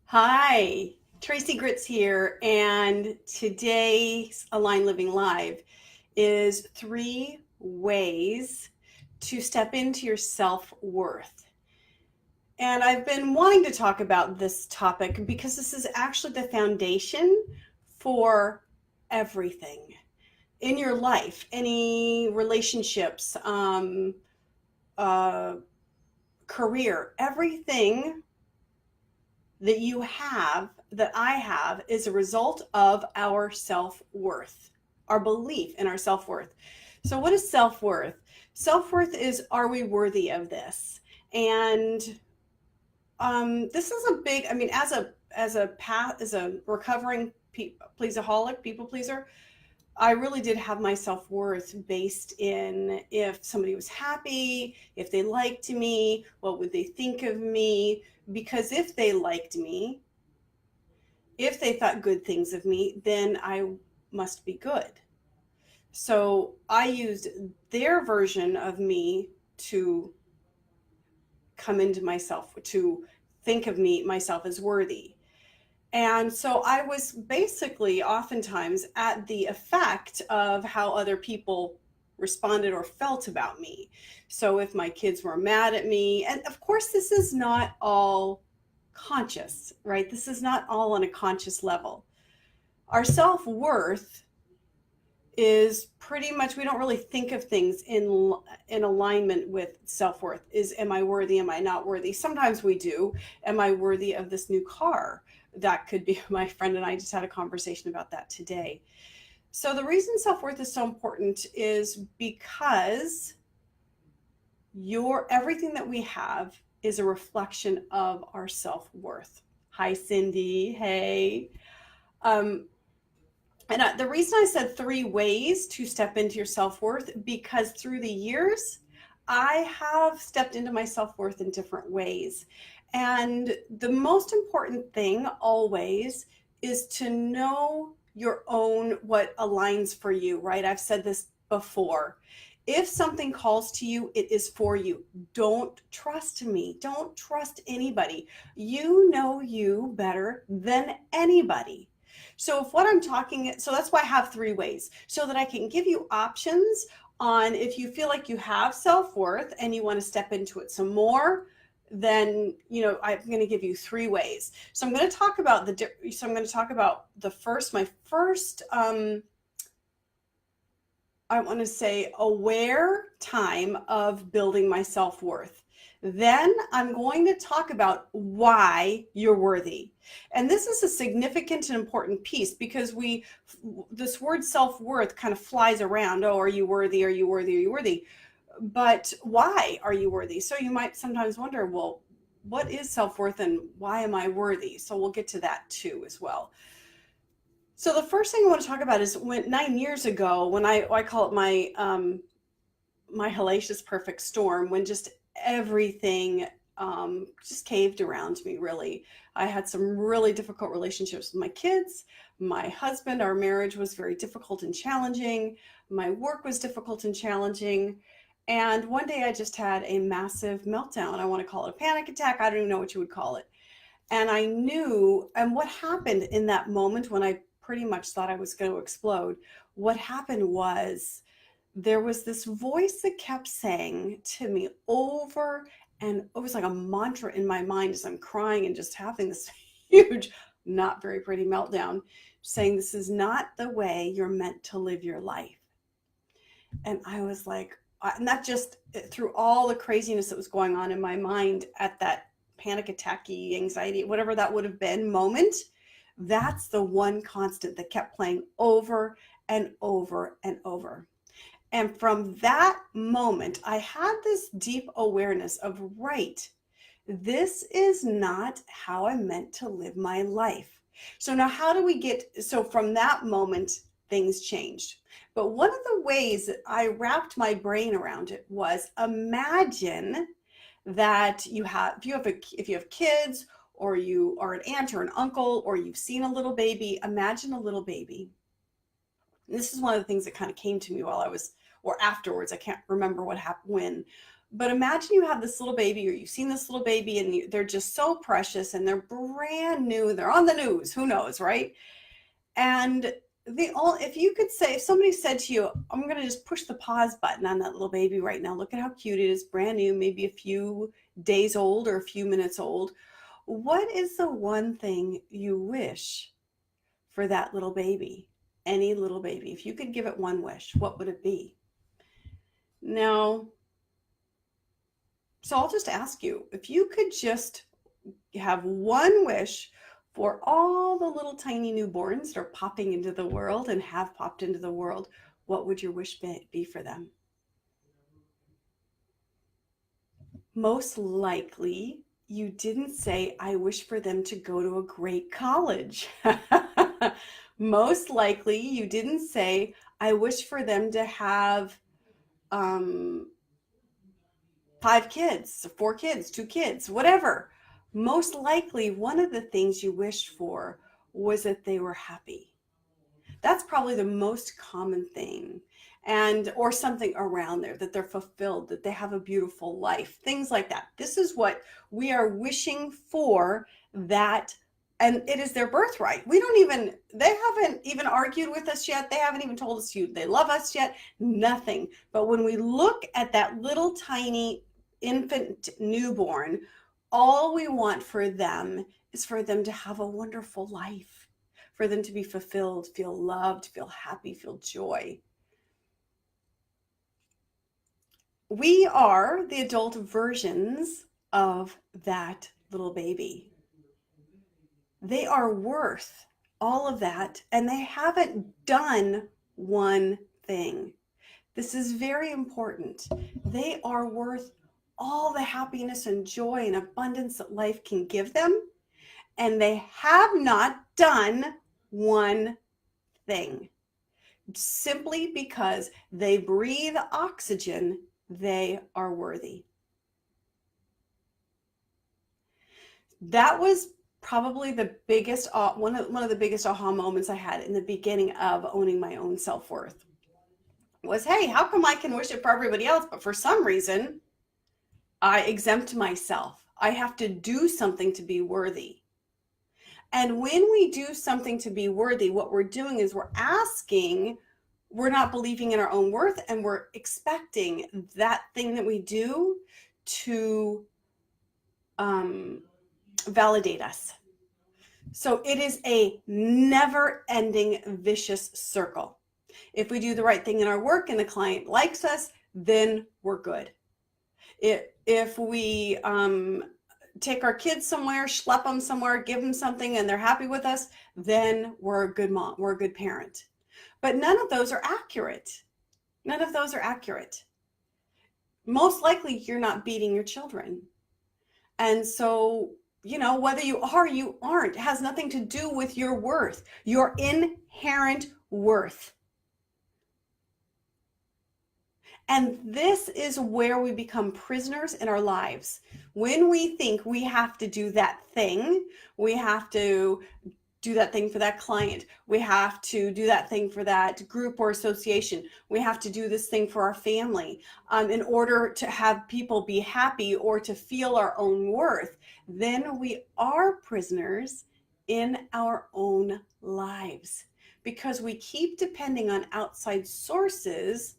Hi, Tracy Gritz here, and today's Align Living Live is 3 ways to step into your self-worth. And I've been wanting to talk about this topic because this is actually the foundation for everything in your life, any relationships, uh, career, everything that you have, that I have, is a result of our self worth, our belief in our self worth. So, what is self worth? Self worth is, are we worthy of this? And this is a big. I mean, as a recovering pleaseaholic, people pleaser, I really did have my self worth based in if somebody was happy, if they liked me, what would they think of me? Because if they liked me, if they thought good things of me, then I must be good. So I used their version of me to come into myself, to think of me, myself as worthy. And so I was basically oftentimes at the effect of how other people responded or felt about me. So if my kids were mad at me, and of course, this is not all conscious, right? This is not all on a conscious level. Our self-worth is pretty much, we don't really think of things in alignment with self-worth. Is, am I worthy, am I not worthy? Sometimes we do. Am I worthy of this new car? That could be. My friend and I just had a conversation about that today. So the reason self-worth is so important is because your everything that we have is a reflection of our self-worth. Hi, Cindy. Hey. um, And the reason I said 3 ways to step into your self worth, because through the years, I have stepped into my self worth in different ways. And the most important thing always is to know your own, what aligns for you, right? I've said this before. If something calls to you, it is for you. Don't trust me. Don't trust anybody. You know you better than anybody. So if what I'm talking, so that's why I have 3 ways, so that I can give you options on if you feel like you have self-worth and you want to step into it some more, then, I'm going to give you 3 ways. So I'm going to talk about the first, my first, I want to say, aware time of building my self-worth. Then I'm going to talk about why you're worthy. And this is a significant and important piece because this word self-worth kind of flies around. Oh, are you worthy? Are you worthy? Are you worthy? But why are you worthy? So you might sometimes wonder, well, what is self-worth and why am I worthy? So we'll get to that too as well. So the first thing I want to talk about is when 9 years ago, when I call it my hellacious perfect storm, when just everything just caved around me. Really, I had some really difficult relationships with my kids, my husband. Our marriage was very difficult and challenging. My work was difficult and challenging. And one day I just had a massive meltdown. I want to call it a panic attack. I don't even know what you would call it. And I knew, and what happened in that moment when I pretty much thought I was going to explode, what happened was there was this voice that kept saying to me over, and it was like a mantra in my mind as I'm crying and just having this huge, not very pretty meltdown, saying, "This is not the way you're meant to live your life." And I was like, and that just through all the craziness that was going on in my mind at that panic attacky anxiety, whatever that would have been moment, that's the one constant that kept playing over and over and over. And from that moment, I had this deep awareness of, right, this is not how I meant to live my life. So now how do we get, so from that moment, things changed. But one of the ways that I wrapped my brain around it was, imagine that if you have kids, or you are an aunt or an uncle, or you've seen a little baby, imagine a little baby. And this is one of the things that kind of came to me while I was, or afterwards, I can't remember what happened when, But imagine you have this little baby, or you've seen this little baby, and they're just so precious and they're brand new. They're on the news, who knows, right? And if you could say, if somebody said to you, I'm going to just push the pause button on that little baby right now. Look at how cute it is, brand new, maybe a few days old or a few minutes old. What is the one thing you wish for that little baby? Any little baby. If you could give it one wish, what would it be? Now, so I'll just ask you, if you could just have one wish for all the little tiny newborns that are popping into the world and have popped into the world, what would your wish be for them? Most likely, you didn't say, I wish for them to go to a great college. Most likely, you didn't say, I wish for them to have 5 kids, 4 kids, 2 kids, whatever. Most likely, one of the things you wished for was that they were happy. That's probably the most common thing. And or something around there, that they're fulfilled, that they have a beautiful life, things like that. This is what we are wishing for, that, and it is their birthright. They haven't even argued with us yet. They haven't even told us they love us yet, nothing. But when we look at that little tiny infant newborn, all we want for them is for them to have a wonderful life, for them to be fulfilled, feel loved, feel happy, feel joy. We are the adult versions of that little baby. They are worth all of that, and they haven't done one thing. This is very important. They are worth all the happiness and joy and abundance that life can give them, and they have not done one thing. Simply because they breathe oxygen, they are worthy. That was probably the biggest, one of the biggest aha moments I had in the beginning of owning my own self-worth was, hey, how come I can wish it for everybody else, but for some reason I exempt myself? I have to do something to be worthy. And when we do something to be worthy, what we're doing is we're not believing in our own worth, and we're expecting that thing that we do to validate us. So it is a never-ending vicious circle. If we do the right thing in our work and the client likes us, then we're good. If we take our kids somewhere, schlep them somewhere, give them something, and they're happy with us, then we're a good mom, we're a good parent. But none of those are accurate. None of those are accurate. Most likely, you're not beating your children. And so, whether you are, you aren't, it has nothing to do with your worth, your inherent worth. And this is where we become prisoners in our lives. When we think we have to do that thing, we have to do that thing for that client, we have to do that thing for that group or association, we have to do this thing for our family, in order to have people be happy or to feel our own worth, then we are prisoners in our own lives, because we keep depending on outside sources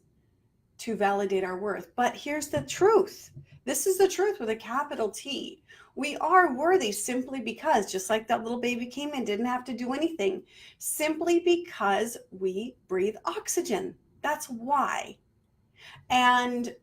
to validate our worth. But here's the truth. This is the truth with a capital T. We are worthy simply because, just like that little baby came in, didn't have to do anything, simply because we breathe oxygen. That's why. And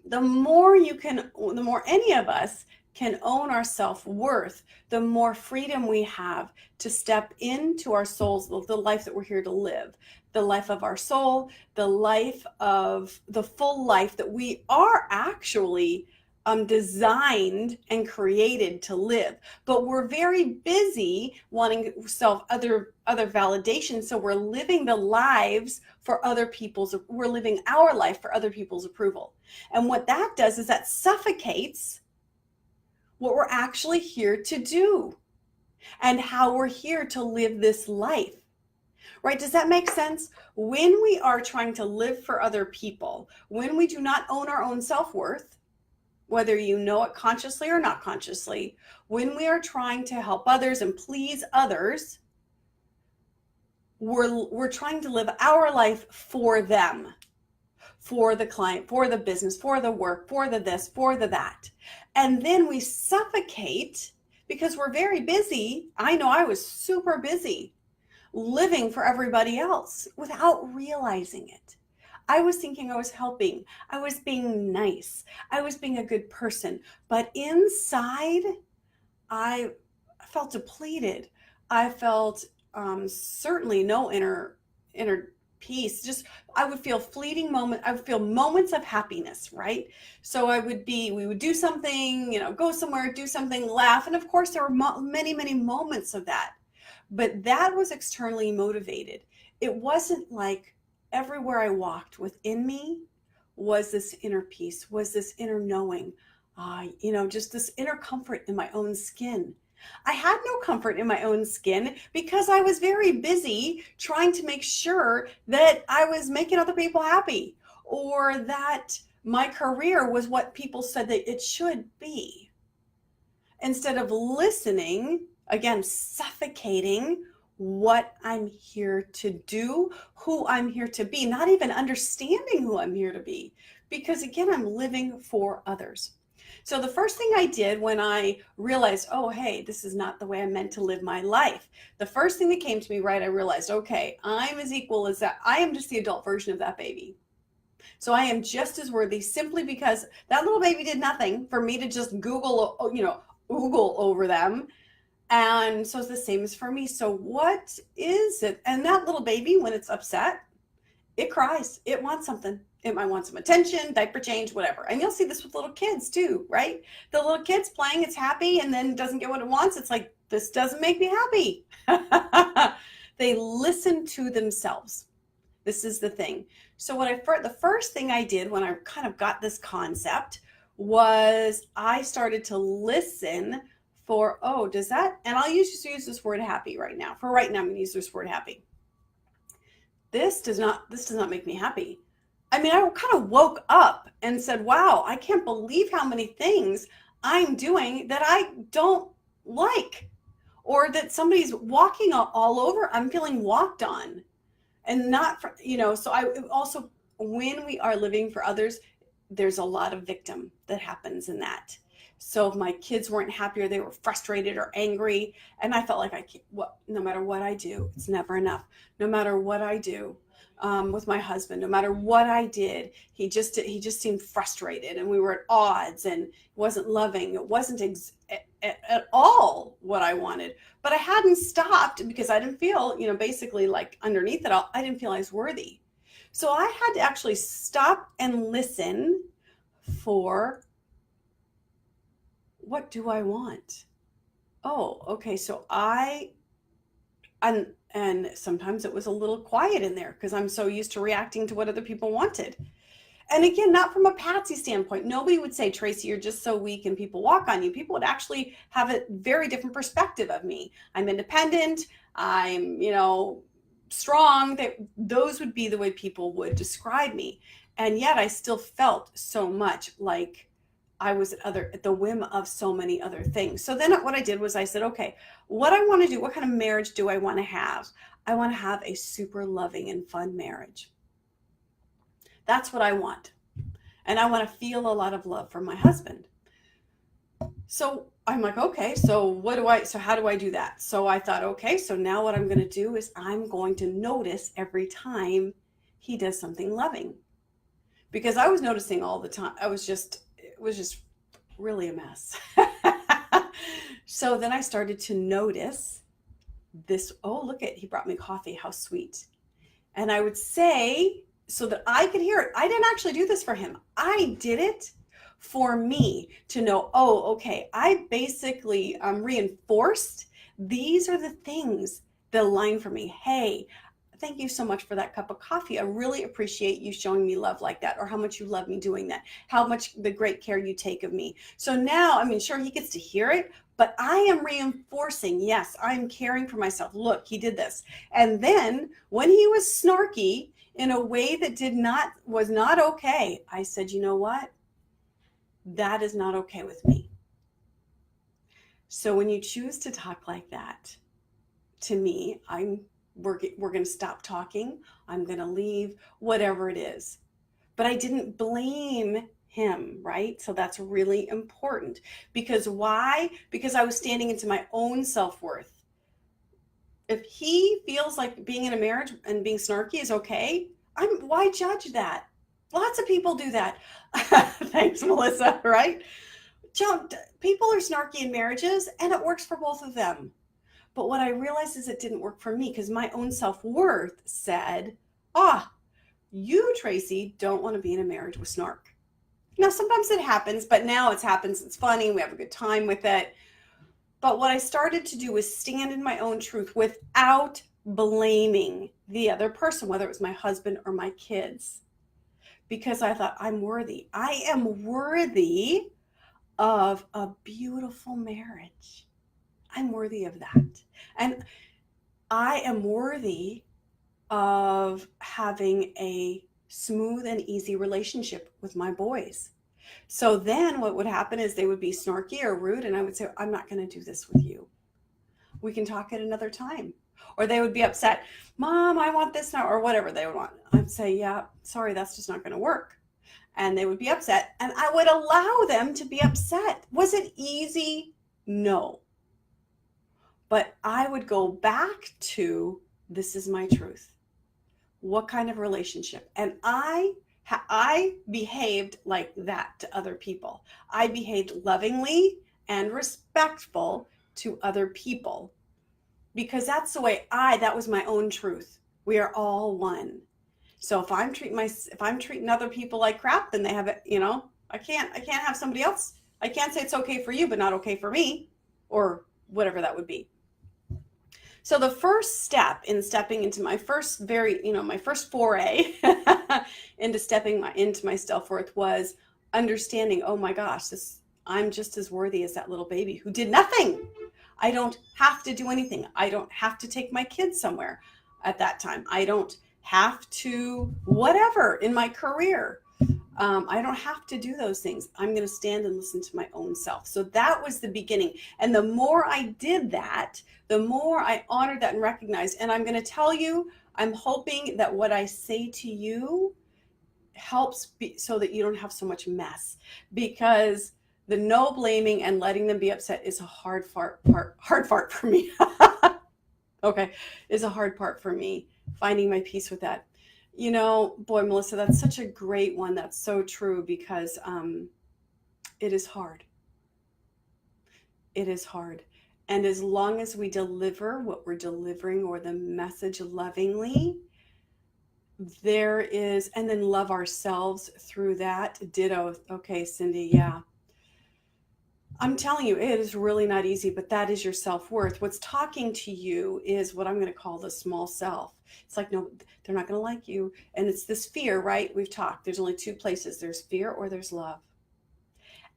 the more any of us can own our self-worth, the more freedom we have to step into our souls, the life that we're here to live, the life of our soul, the life of the full life that we are actually designed and created to live. But we're very busy wanting other validation, so we're living the lives for we're living our life for other people's approval. And what that does is that suffocates what we're actually here to do and how we're here to live this life. Right? Does that make sense? When we are trying to live for other people, when we do not own our own self-worth, whether you know it consciously or not consciously, when we are trying to help others and please others, we're trying to live our life for them, for the client, for the business, for the work, for the this, for the that. And then we suffocate because we're very busy. I know I was super busy living for everybody else without realizing it. I was thinking I was helping. I was being nice. I was being a good person. But inside, I felt depleted. I felt certainly no inner peace. Just I would feel fleeting moment. I would feel moments of happiness, right? So we would do something, go somewhere, do something, laugh, and of course there were many, many moments of that. But that was externally motivated. It wasn't like everywhere I walked within me was this inner peace, was this inner knowing, just this inner comfort in my own skin. I had no comfort in my own skin because I was very busy trying to make sure that I was making other people happy or that my career was what people said that it should be. Instead of listening, again, suffocating what I'm here to do, who I'm here to be, not even understanding who I'm here to be, because again, I'm living for others. So the first thing I did when I realized, oh, hey, this is not the way I meant to live my life. The first thing that came to me, right, I realized, okay, I'm as equal as that. I am just the adult version of that baby. So I am just as worthy simply because that little baby did nothing for me to just oogle over them. And so it's the same as for me. So what is it? And that little baby, when it's upset, it cries. It wants something. It might want some attention, diaper change, whatever. And you'll see this with little kids too, right? The little kid's playing, it's happy, and then doesn't get what it wants. It's like, this doesn't make me happy. They listen to themselves. This is the thing. So the first thing I did when I kind of got this concept was I started to listen for, does that, and I'll use this word happy right now. For right now, I'm going to use this word happy. This does not make me happy. I mean, I kind of woke up and said, wow, I can't believe how many things I'm doing that I don't like, or that somebody's walking all over. I'm feeling walked on and not, so I also, when we are living for others, there's a lot of victim that happens in that. So if my kids weren't happy or they were frustrated or angry, and I felt like no matter what I do, it's never enough. No matter what I do with my husband, no matter what I did, he just seemed frustrated, and we were at odds, and it wasn't loving. It wasn't at all what I wanted. But I hadn't stopped because I didn't feel, basically like underneath it all, I didn't feel I was worthy. So I had to actually stop and listen for, what do I want? Oh, okay. So and sometimes it was a little quiet in there because I'm so used to reacting to what other people wanted. And again, not from a patsy standpoint. Nobody would say, Tracy, you're just so weak and people walk on you. People would actually have a very different perspective of me. I'm independent. I'm, strong. Those would be the way people would describe me. And yet I still felt so much like I was at the whim of so many other things. So then what I did was I said, okay, what I want to do, what kind of marriage do I want to have? I want to have a super loving and fun marriage. That's what I want. And I want to feel a lot of love from my husband. So I'm like, okay, so how do I do that? So I thought, okay, so now what I'm going to do is I'm going to notice every time he does something loving. Because I was noticing all the time. It was just really a mess. So then I started to notice this, look he brought me coffee, how sweet. And I would say, so that I could hear it. I didn't actually do this for him. I did it for me to know, okay, I basically reinforced these are the things that align for me. Hey, thank you so much for that cup of coffee. I really appreciate you showing me love like that, or how much you love me doing that, how much the great care you take of me. So now, sure, he gets to hear it, But I am reinforcing, yes, I'm caring for myself. Look, he did this. And then when he was snarky in a way that was not okay, I said, you know what? That is not okay with me. So when you choose to talk like that to me, we're going to stop talking. I'm going to leave, whatever it is. But I didn't blame him, right? So that's really important. Because why? Because I was standing into my own self-worth. If he feels like being in a marriage and being snarky is okay, why judge that? Lots of people do that. Thanks, Melissa, right? People are snarky in marriages and it works for both of them. But what I realized is it didn't work for me because my own self-worth said, you, Tracy, don't want to be in a marriage with snark. Now, sometimes it happens, but now it happens. It's funny. We have a good time with it. But what I started to do was stand in my own truth without blaming the other person, whether it was my husband or my kids, because I thought I'm worthy. I am worthy of a beautiful marriage. I'm worthy of that. And I am worthy of having a smooth and easy relationship with my boys. So then what would happen is they would be snarky or rude, and I would say, I'm not going to do this with you. We can talk at another time. Or they would be upset, Mom, I want this now, or whatever they would want. I'd say, yeah, sorry, that's just not going to work. And they would be upset, and I would allow them to be upset. Was it easy? No. But I would go back to, this is my truth. What kind of relationship? And I behaved like that to other people. I behaved lovingly and respectful to other people because that's the way that was my own truth. We are all one. So if I'm treating other people like crap, then they have it, I can't have somebody else. I can't say it's okay for you, but not okay for me, or whatever that would be. So the first step in stepping into my first my first foray into stepping into my self-worth was understanding, oh my gosh, I'm just as worthy as that little baby who did nothing. I don't have to do anything. I don't have to take my kids somewhere at that time. I don't have to whatever in my career. I don't have to do those things. I'm going to stand and listen to my own self. So that was the beginning. And the more I did that, the more I honored that and recognized. And I'm going to tell you, I'm hoping that what I say to you helps so that you don't have so much mess, because the no blaming and letting them be upset is a hard part for me. Okay, is a hard part for me, finding my peace with that. Boy, Melissa, that's such a great one. That's so true, because it is hard. It is hard. And as long as we deliver what we're delivering, or the message lovingly, and then love ourselves through that. Ditto. Okay, Cindy, yeah. I'm telling you, it is really not easy, but that is your self-worth. What's talking to you is what I'm going to call the small self. It's like, no, they're not going to like you. And it's this fear, right? We've talked. There's only two places. There's fear or there's love.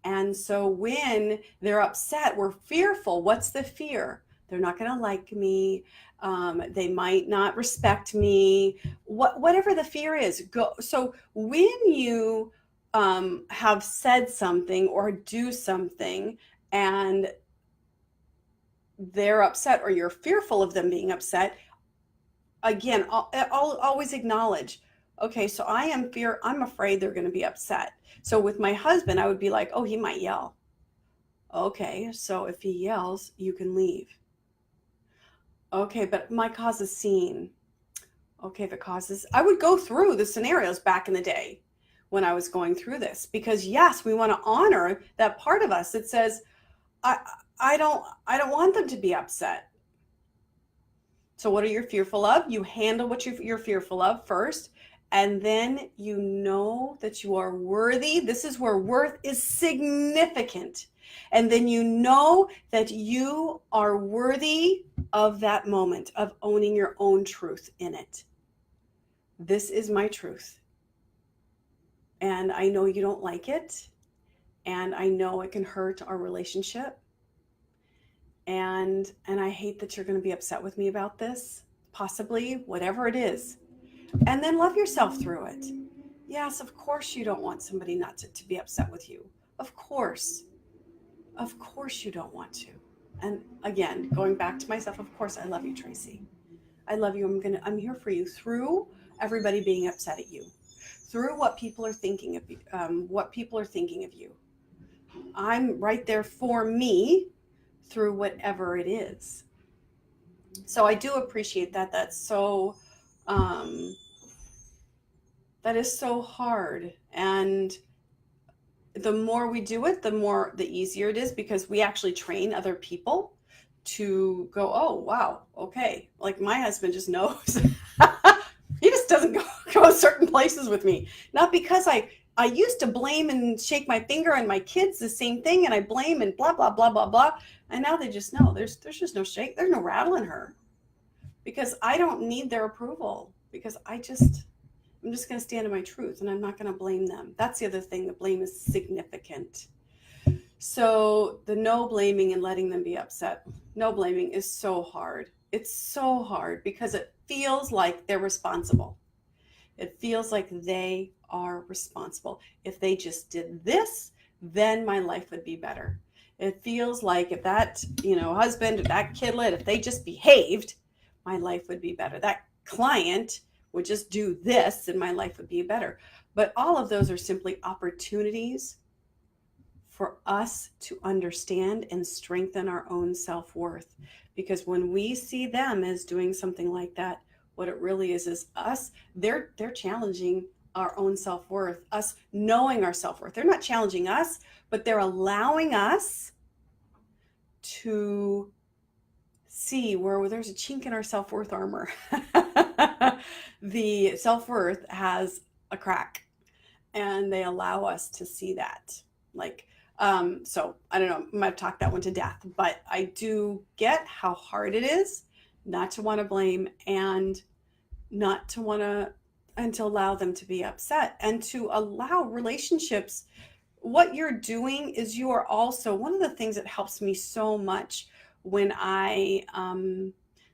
And so when they're upset, we're fearful. What's the fear? They're not going to like me. They might not respect me. Whatever the fear is. So when you have said something or do something and they're upset, or you're fearful of them being upset, again, I'll always acknowledge, okay, so I'm afraid they're going to be upset. So with my husband, I would be like, oh, he might yell. Okay, so if he yells, you can leave. Okay, but it might cause a scene. Okay, if it causes, I would go through the scenarios back in the day when I was going through this, because yes, we want to honor that part of us that says, I don't want them to be upset. So what are you fearful of? You handle what you're fearful of first, and then you know that you are worthy. This is where worth is significant. And then you know that you are worthy of that moment, of owning your own truth in it. This is my truth. And I know you don't like it. And I know it can hurt our relationship. and I hate that you're going to be upset with me about this, possibly, whatever it is. And then love yourself through it. Yes, of course you don't want somebody not to be upset with you. Of course. Of course you don't want to. And again, going back to myself, of course I love you, Tracy. I love you. I'm here for you through everybody being upset at you, through what people are thinking of you, I'm right there for me through whatever it is. So I do appreciate that. Um, that is so hard. And the more we do it, the easier it is, because we actually train other people to go, oh, wow, okay. Like my husband just knows. He just doesn't go certain places with me. Not because I used to blame and shake my finger, and my kids the same thing, and I blame and blah, blah, blah, blah, blah. And now they just know there's just no shake. There's no rattle in her, because I don't need their approval, because I'm just going to stand in my truth, and I'm not going to blame them. That's the other thing. The blame is significant. So the no blaming and letting them be upset, no blaming is so hard. It's so hard because it feels like they're responsible. It feels like they are responsible. If they just did this, then my life would be better. It feels like if that, husband or that kidlet, if they just behaved, my life would be better. That client would just do this and my life would be better. But all of those are simply opportunities for us to understand and strengthen our own self-worth. Because when we see them as doing something like that, what it really is us, they're challenging our own self-worth, us knowing our self-worth. They're not challenging us, but they're allowing us to see where there's a chink in our self-worth armor. The self-worth has a crack, and they allow us to see that. So I don't know, I might have talked that one to death, but I do get how hard it is not to want to blame, and not to want to, and to allow them to be upset, and to allow relationships. What you're doing is you are also, one of the things that helps me so much when I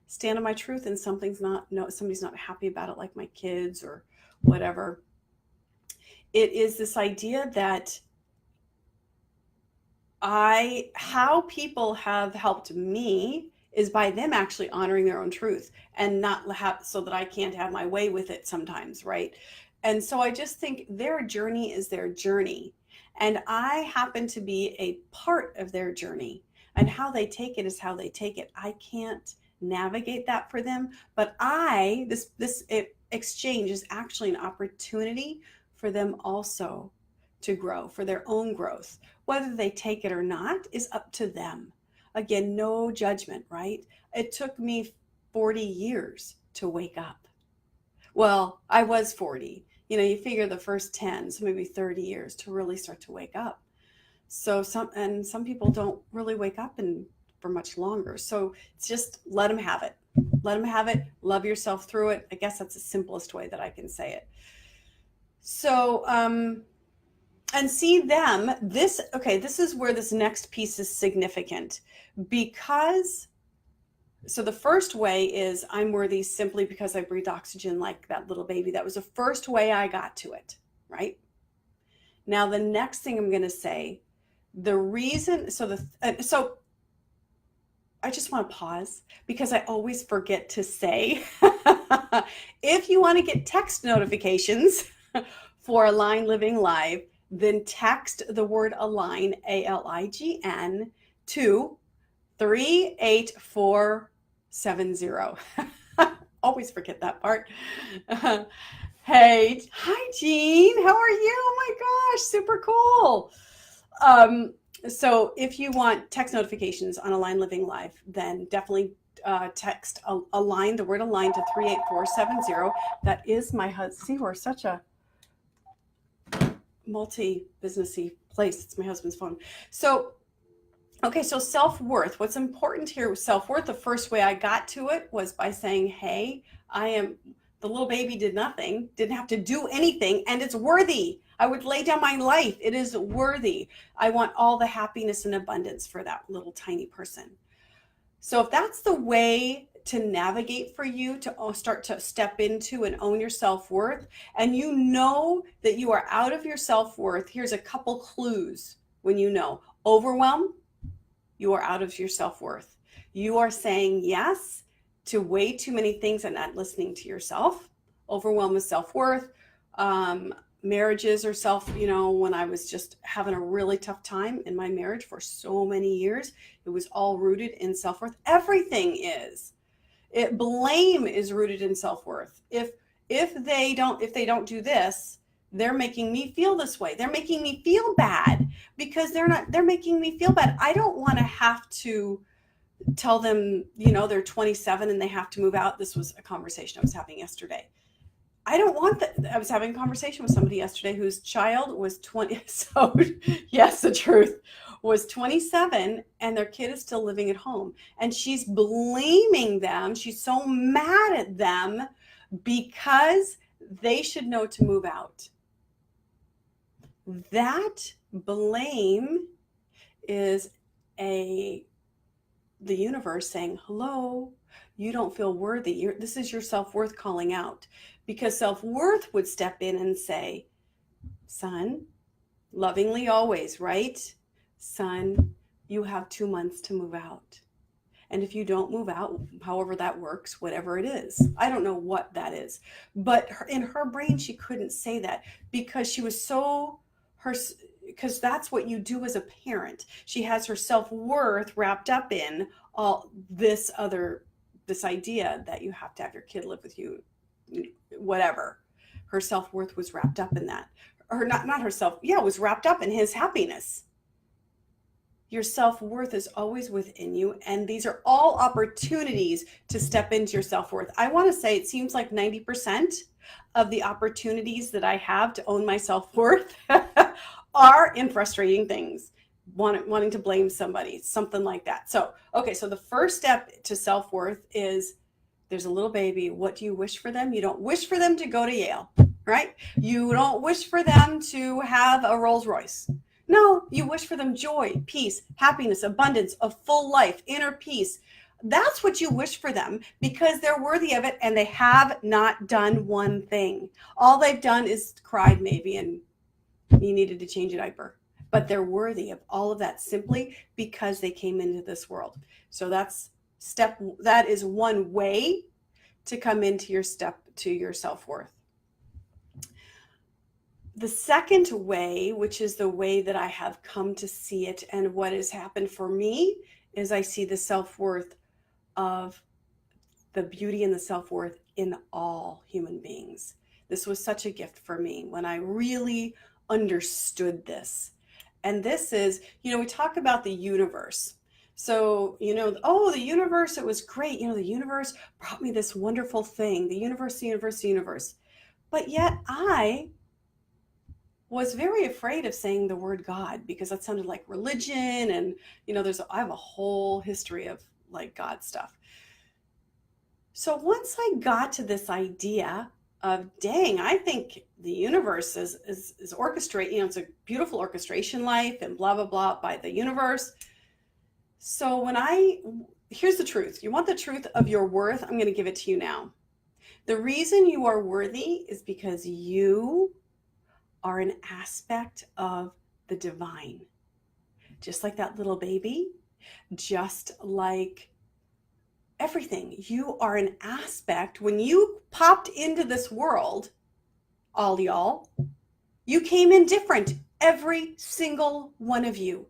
stand on my truth and somebody's not happy about it, like my kids or whatever. It is this idea that how people have helped me is by them actually honoring their own truth, and not so that I can't have my way with it sometimes, right? And so I just think their journey is their journey, and I happen to be a part of their journey, and how they take it is how they take it. I can't navigate that for them, but this exchange is actually an opportunity for them also to grow, for their own growth. Whether they take it or not is up to them. Again, no judgment, right? It took me 40 years to wake up. Well, I was 40. You figure the first 10, so maybe 30 years to really start to wake up. So some people don't really wake up for much longer. So it's just let them have it. Let them have it. Love yourself through it. I guess that's the simplest way that I can say it. So, and see them, this is where this next piece is significant, because, so the first way is I'm worthy simply because I breathe oxygen like that little baby. That was the first way I got to it, right? Now, the next thing I'm going to say, the reason, so I just want to pause because I always forget to say, if you want to get text notifications for Align Living Live, then text the word Align, ALIGN, to 38470. Always forget that part. Hey, hi Jean, how are you? Oh my gosh, super cool. So if you want text notifications on Align Living Live, then definitely text Align, the word Align, to 38470. That is my husband. See, we're such a multi-businessy place. It's my husband's phone. So, okay, so self-worth. What's important here with self-worth, the first way I got to it was by saying, hey, the little baby did nothing, didn't have to do anything, and it's worthy. I would lay down my life. It is worthy. I want all the happiness and abundance for that little tiny person. So if that's the way to navigate for you to start to step into and own your self-worth, and you know that you are out of your self-worth, here's a couple clues when you know. Overwhelm, you are out of your self-worth. You are saying yes to way too many things and not listening to yourself. Overwhelm is self-worth. Marriages or when I was just having a really tough time in my marriage for so many years, it was all rooted in self-worth. Everything is. Blame is rooted in self-worth. If they don't do this, they're making me feel this way. They're making me feel bad because they're making me feel bad. I don't want to have to tell them, they're 27 and they have to move out. This was a conversation I was having yesterday. I don't want that. I was having a conversation with somebody yesterday whose child was 20. So yes, the truth was 27 and their kid is still living at home. And she's blaming them. She's so mad at them because they should know to move out. That blame is the universe saying, hello, you don't feel worthy. This is your self-worth calling out. Because self-worth would step in and say, son, lovingly always, right? Son, you have 2 months to move out. And if you don't move out, however that works, whatever it is, I don't know what that is. But in her brain, she couldn't say that because she was because that's what you do as a parent. She has her self-worth wrapped up in all this idea that you have to have your kid live with you, whatever. Her self-worth was wrapped up in that. Or not herself. Yeah, it was wrapped up in his happiness. Your self-worth is always within you. And these are all opportunities to step into your self-worth. I want to say it seems like 90% of the opportunities that I have to own my self-worth are in frustrating things. Wanting to blame somebody, something like that. So the first step to self-worth is there's a little baby. What do you wish for them? You don't wish for them to go to Yale, right? You don't wish for them to have a Rolls Royce. No, you wish for them joy, peace, happiness, abundance, a full life, inner peace. That's what you wish for them because they're worthy of it and they have not done one thing. All they've done is cried maybe and you needed to change a diaper. But they're worthy of all of that simply because they came into this world. So that is one way to come into your step to your self-worth. The second way, which is the way that I have come to see it and what has happened for me, is I see the self-worth of the beauty and the self-worth in all human beings. This was such a gift for me when I really understood this. And this is, we talk about the universe. So, the universe, it was great. The universe brought me this wonderful thing, the universe. But yet I was very afraid of saying the word God because that sounded like religion. And, I have a whole history of like God stuff. So once I got to this idea of, dang, I think the universe is orchestrate, it's a beautiful orchestration life and blah, blah, blah by the universe. So here's the truth. You want the truth of your worth? I'm going to give it to you now. The reason you are worthy is because you are an aspect of the divine. Just like that little baby, just like everything. You are an aspect. When you popped into this world, all y'all, you came in different, every single one of you,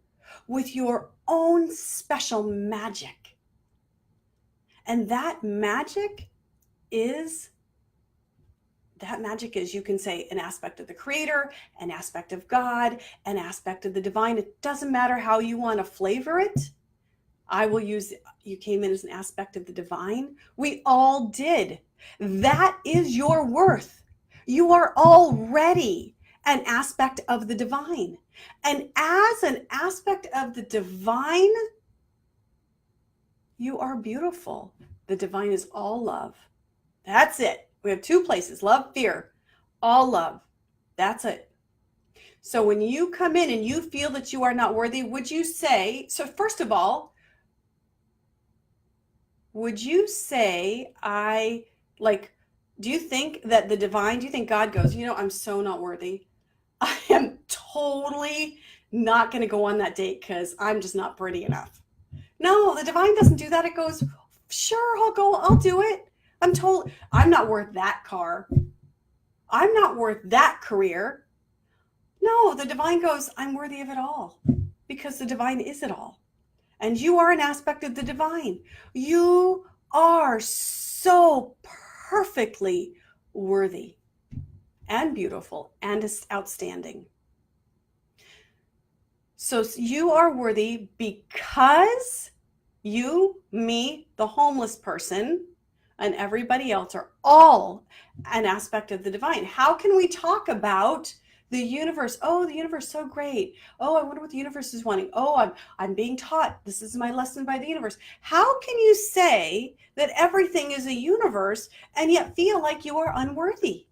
with your own special magic. And that magic is, you can say, an aspect of the Creator, an aspect of God, an aspect of the divine. It doesn't matter how you want to flavor it. I will use, you came in as an aspect of the divine. We all did. That is your worth. You are already an aspect of the divine. And as an aspect of the divine, you are beautiful. The divine is all love. That's it. We have two places, love, fear, all love. That's it. So when you come in and you feel that you are not worthy, would you say, so first of all, would you say do you think that do you think God goes, I'm so not worthy. I am totally not going to go on that date because I'm just not pretty enough. No, the divine doesn't do that. It goes, sure, I'll go, I'll do it. I'm not worth that car. I'm not worth that career. No, the divine goes, I'm worthy of it all because the divine is it all. And you are an aspect of the divine. You are so perfectly worthy and beautiful and outstanding. So you are worthy because you, me, the homeless person, and everybody else are all an aspect of the divine. How can we talk about the universe? Oh, the universe is so great. Oh, I wonder what the universe is wanting. Oh, I'm being taught. This is my lesson by the universe. How can you say that everything is a universe and yet feel like you are unworthy?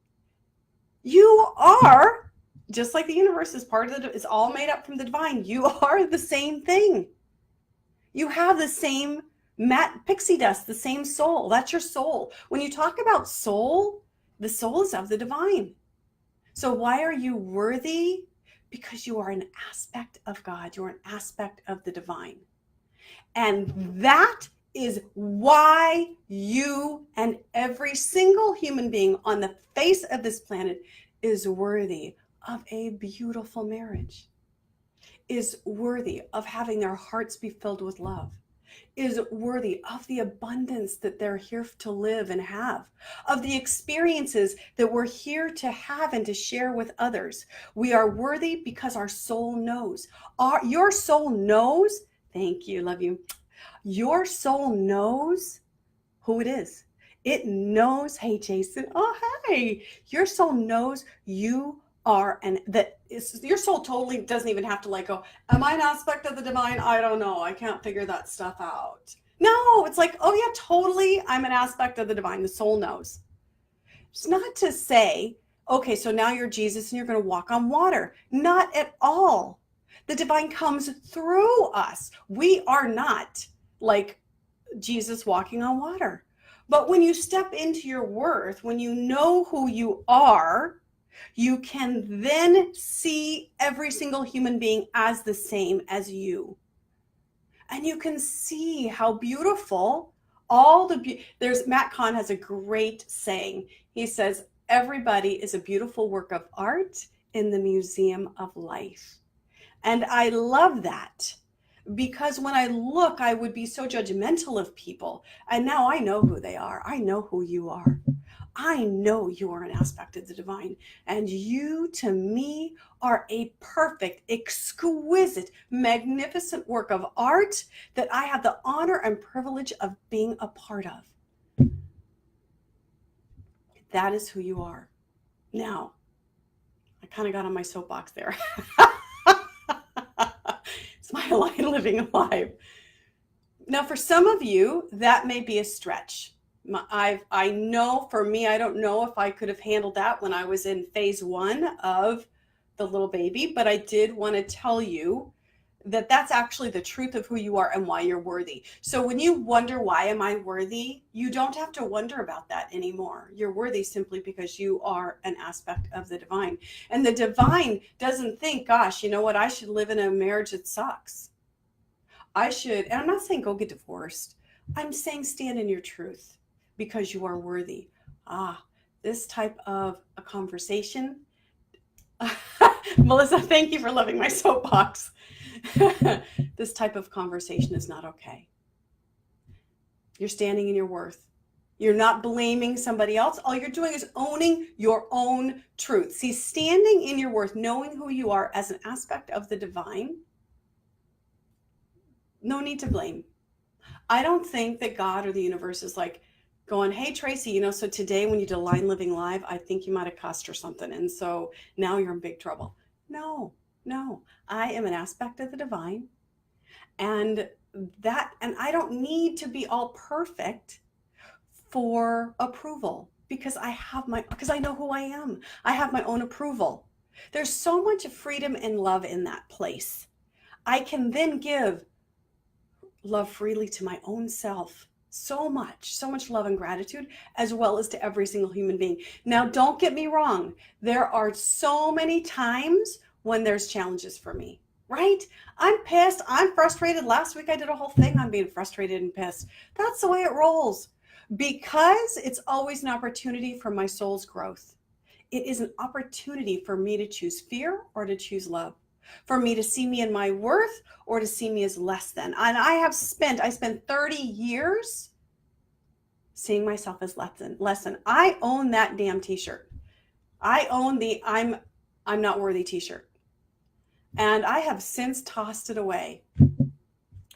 You are, just like the universe is it's all made up from the divine. You are the same thing. You have the same pixie dust, the same soul. That's your soul. When you talk about soul, the soul is of the divine. So why are you worthy? Because you are an aspect of God. You're an aspect of the divine. And that is why you and every single human being on the face of this planet is worthy of a beautiful marriage, is worthy of having their hearts be filled with love, is worthy of the abundance that they're here to live and have, of the experiences that we're here to have and to share with others. We are worthy because our soul knows. Your soul knows. Thank you. Love you. Your soul knows who it is. It knows, hey, Jason. Oh, hey. Your soul knows you are, and your soul totally doesn't even have to go, am I an aspect of the divine? I don't know. I can't figure that stuff out. No, it's like, oh yeah, totally. I'm an aspect of the divine. The soul knows. It's not to say, okay, so now you're Jesus and you're going to walk on water. Not at all. The divine comes through us. We are not like Jesus walking on water. But when you step into your worth, when you know who you are, you can then see every single human being as the same as you. And you can see how beautiful Matt Kahn has a great saying. He says, everybody is a beautiful work of art in the museum of life. And I love that. Because when I look, I would be so judgmental of people. And now I know who they are. I know who you are. I know you are an aspect of the divine. And you, to me, are a perfect, exquisite, magnificent work of art that I have the honor and privilege of being a part of. That is who you are. Now, I kind of got on my soapbox there. Smile Line Living Alive. Now, for some of you, that may be a stretch. I know for me, I don't know if I could have handled that when I was in phase 1 of the little baby, but I did want to tell you that that's actually the truth of who you are and why you're worthy. So when you wonder, why am I worthy? You don't have to wonder about that anymore. You're worthy simply because you are an aspect of the divine. And the divine doesn't think, gosh, you know what? I should live in a marriage that sucks. And I'm not saying go get divorced. I'm saying stand in your truth because you are worthy. This type of a conversation. Melissa, thank you for loving my soapbox. This type of conversation is not okay. You're standing in your worth. You're not blaming somebody else. All you're doing is owning your own truth. See, standing in your worth, knowing who you are as an aspect of the divine, no need to blame. I don't think that God or the universe is like going, hey, Tracy, so today when you did Line Living Live, I think you might have cussed or something. And so now you're in big trouble. No, I am an aspect of the divine. And I don't need to be all perfect for approval because I know who I am. I have my own approval. There's so much freedom and love in that place. I can then give love freely to my own self So much love and gratitude, as well as to every single human being. Now, don't get me wrong. There are so many times when there's challenges for me, right? I'm pissed. I'm frustrated. Last week I did a whole thing on being frustrated and pissed. That's the way it rolls because it's always an opportunity for my soul's growth. It is an opportunity for me to choose fear or to choose love, for me to see me in my worth or to see me as less than. And I spent 30 years seeing myself as less than. I own that damn t-shirt. I own the I'm not worthy t-shirt. And I have since tossed it away.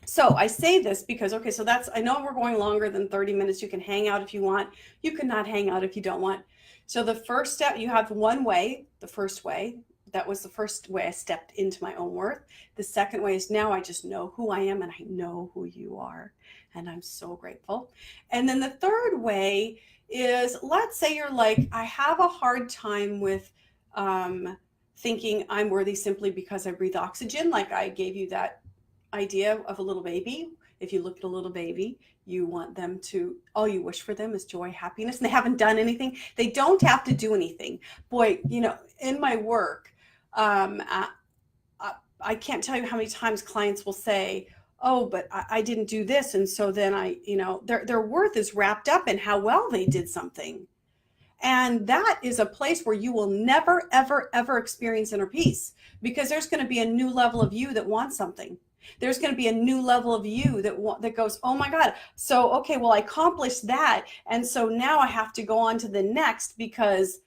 So I say this because, okay, so I know we're going longer than 30 minutes. You can hang out if you want. You cannot hang out if you don't want. So the first step, you have one way, the first way. That was the first way I stepped into my own worth. The second way is now I just know who I am and I know who you are. And I'm so grateful. And then the third way is, let's say you're like, I have a hard time with thinking I'm worthy simply because I breathe oxygen. Like I gave you that idea of a little baby. If you look at a little baby, you want them to, all you wish for them is joy, happiness, and they haven't done anything. They don't have to do anything. Boy, in my work, I can't tell you how many times clients will say, oh, but I didn't do this. And so then their worth is wrapped up in how well they did something. And that is a place where you will never, ever, ever experience inner peace, because there's going to be a new level of you that wants something. There's going to be a new level of you that goes, oh my God. So, okay, well, I accomplished that. And so now I have to go on to the next because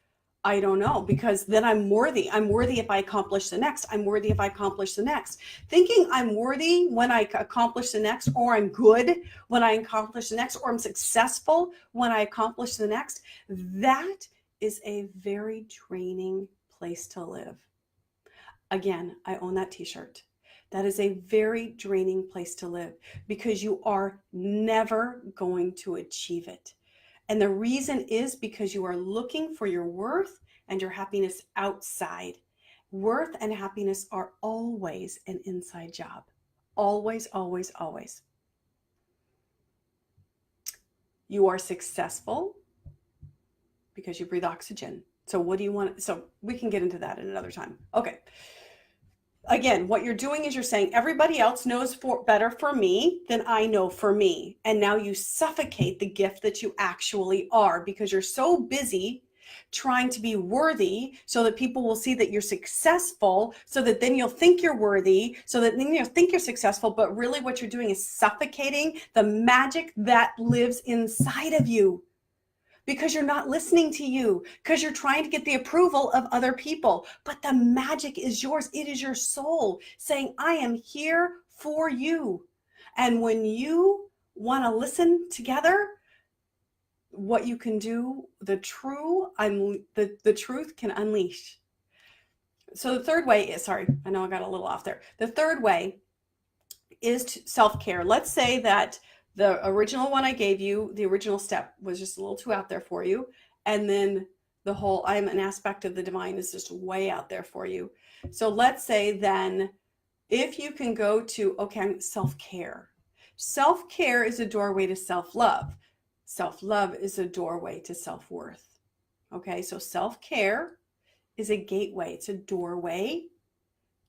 I don't know, because then I'm worthy. I'm worthy if I accomplish the next. I'm worthy if I accomplish the next. Thinking I'm worthy when I accomplish the next, or I'm good when I accomplish the next, or I'm successful when I accomplish the next, that is a very draining place to live. Again, I own that t-shirt. That is a very draining place to live because you are never going to achieve it. And the reason is because you are looking for your worth and your happiness outside. Worth and happiness are always an inside job. Always, always, always. You are successful because you breathe oxygen. So what do you want? So we can get into that at another time. Okay. Again, what you're doing is you're saying everybody else knows better for me than I know for me. And now you suffocate the gift that you actually are because you're so busy trying to be worthy so that people will see that you're successful, so that then you'll think you're worthy, so that then you'll think you're successful. But really what you're doing is suffocating the magic that lives inside of you, because you're not listening to you, because you're trying to get the approval of other people. But the magic is yours. It is your soul saying, I am here for you. And when you want to listen together, what you can do, the truth can unleash. So the third way is, sorry, I know I got a little off there. The third way is self-care. Let's say that the original one I gave you, the original step was just a little too out there for you. And then the whole I am an aspect of the divine is just way out there for you. So let's say then if you can go to, okay, self-care. Self-care is a doorway to self-love. Self-love is a doorway to self-worth. Okay, so self-care is a gateway. It's a doorway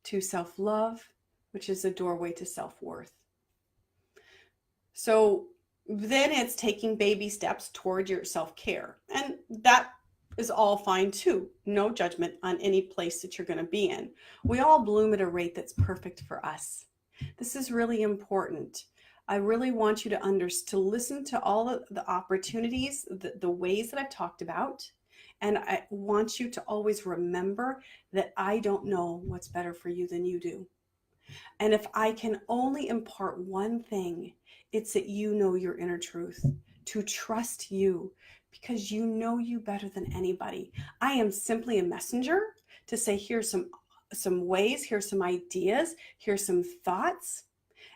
to self-love, which is a doorway to self-worth. So then it's taking baby steps toward your self-care. And that is all fine too. No judgment on any place that you're going to be in. We all bloom at a rate that's perfect for us. This is really important. I really want you to listen to all of the opportunities, the ways that I've talked about. And I want you to always remember that I don't know what's better for you than you do. And if I can only impart one thing, it's that you know your inner truth, to trust you, because you know you better than anybody. I am simply a messenger to say, here's some ways, here's some ideas, here's some thoughts.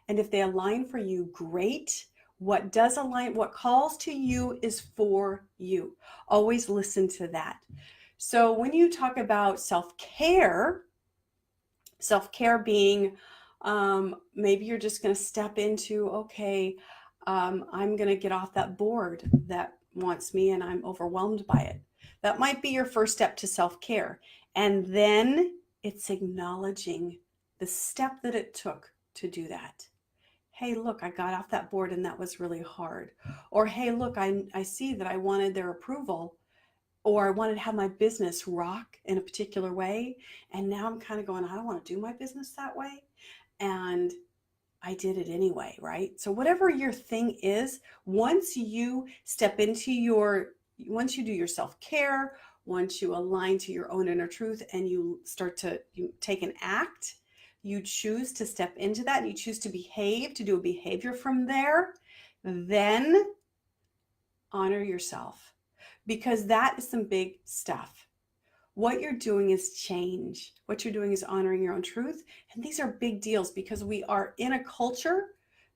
And if they align for you, great. What does align, what calls to you is for you. Always listen to that. So when you talk about self-care being, maybe you're just going to step into, okay, I'm going to get off that board that wants me and I'm overwhelmed by it. That might be your first step to self-care. And then it's acknowledging the step that it took to do that. Hey, look, I got off that board and that was really hard. Or, hey, look, I see that I wanted their approval, or I wanted to have my business rock in a particular way. And now I'm kind of going, I don't want to do my business that way. And I did it anyway, right? So whatever your thing is, once you step into once you do your self-care, once you align to your own inner truth and you start to take an act, you choose to step into that, and you choose to behave, to do a behavior from there, then honor yourself, because that is some big stuff. What you're doing is change. What you're doing is honoring your own truth. And these are big deals because we are in a culture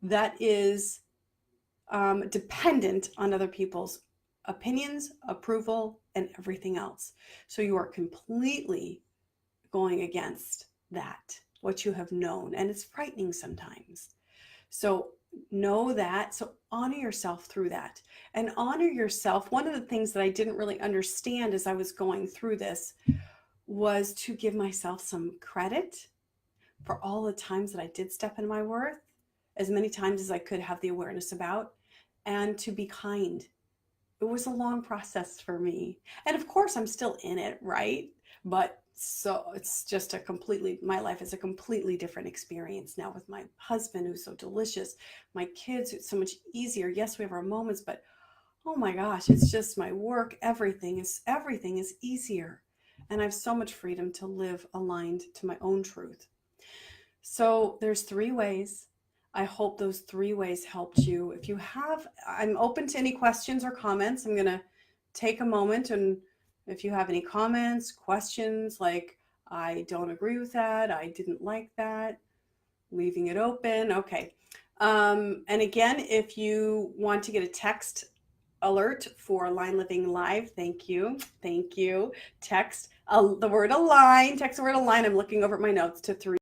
that is dependent on other people's opinions, approval, and everything else. So you are completely going against that, what you have known. And it's frightening sometimes. So know that. So honor yourself through that, and honor yourself. One of the things that I didn't really understand as I was going through this was to give myself some credit for all the times that I did step in my worth, as many times as I could have the awareness about, and to be kind. It was a long process for me. And of course, I'm still in it, right? But so it's just my life is a completely different experience now with my husband, who's so delicious, my kids, it's so much easier. Yes, we have our moments, but oh my gosh, it's just my work. Everything is easier. And I have so much freedom to live aligned to my own truth. So there's 3 ways. I hope those 3 ways helped you. If you have, I'm open to any questions or comments. I'm going to take a moment, and if you have any comments, questions, like I don't agree with that, I didn't like that, leaving it open. Okay. And again, if you want to get a text alert for Align Living Live, thank you. Thank you. Text the word align. Text the word align. I'm looking over at my notes to 3.